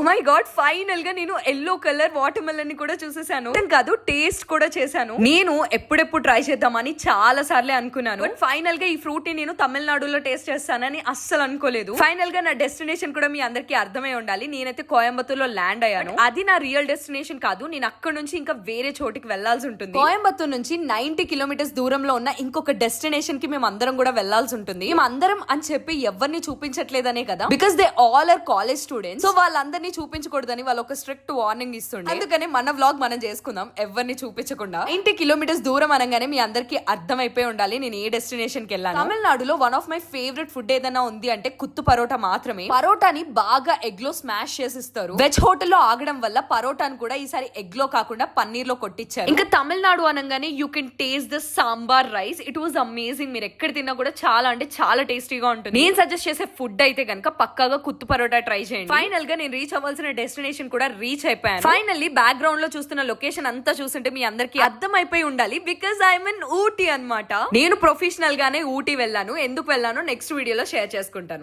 My God, final గా నేను yellow colour water melon ని కూడా చూసేసాను. కాదు, టేస్ట్ కూడా చేశాను. నేను ఎప్పుడెప్పుడు ట్రై చేద్దామని చాలా సార్లే అనుకున్నాను. బట్ ఫైనల్ గా ఈ ఫ్రూట్ ని నేను తమిళనాడులో టేస్ట్ చేస్తానని అస్సలు అనుకోలేదు. ఫైనల్ గా నా డెస్టినేషన్ కూడా మీ అందరికి అర్థమై ఉండాలి. నేనైతే కోయంబత్తూర్ లో ల్యాండ్ అయ్యాను. అది నా రియల్ డెస్టినేషన్ కాదు. నేను అక్కడ నుంచి ఇంకా వేరే చోటికి వెళ్లాల్సి ఉంటుంది. కోయంబత్తూర్ నుంచి 90 కిలోమీటర్స్ దూరంలో ఉన్న ఇంకొక డెస్టినేషన్ కి మేము అందరం కూడా వెళ్లాల్సి ఉంటుంది. మేము అందరం అని చెప్పి ఎవరిని చూపించట్లేదనే కదా, because they all are college students. So వాళ్ళందరినీ చూపించకూడదని వాళ్ళు ఒక స్ట్రిక్ట్ వార్నింగ్ ఇస్తుండే. అందుకని మన వ్లాగ్ మనం చేసుకుందాం ఎవరిని చూపించకుండా. 90 కిలోమీటర్స్ దూరం అనగానే మీ అందరికి అర్థమైపోయి ఉండాలి నేను ఏ డెస్టినేషన్ కి వెళ్ళాను. తమిళనాడులో one of my favourite food ఏదైనా ఉంది అంటే కుత్తు పరోటా మాత్రమే. పరోటాని బాగా ఎగ్ లో స్మాష్ చేసి ఇస్తారు. వెజ్ హోటల్లో ఆగడం వల్ల పరోటాను కూడా ఈసారి ఎగ్ లో కాకుండా పన్నీర్ లో కొట్టించారు. ఇంకా తమిళనాడు అనగానే you can taste the sambar rice. It was amazing. మీరు ఎక్కడ తిన్నా కూడా చాలా అంటే చాలా టేస్టీగా ఉంటుంది. నేను సజెస్ట్ చేసే ఫుడ్ అయితే కనుక పక్కాగా కుత్తు పరోటా ట్రై చేయండి. ఫైనల్ గా నేను రీచ్ అవ్వాల్సిన డెస్టినేషన్ కూడా రీచ్ అయిపోయాను. ఫైనల్లీ బ్యాక్గ్రౌండ్ లో చూస్తున్న లొకేషన్ అంతా చూస్తుంటే మీ అందరికి అర్థం అయిపోయి ఉండాలి, బికాస్ ఐఎమ్ ఇన్ ఊటీ అన్నమాట. నేను ప్రొఫెషనల్ గానే ఊటీ వెళ్ళాను. ఎందుకు వెళ్ళాను నెక్స్ట్ వీడియోలో షేర్ చేసుకుంటాను.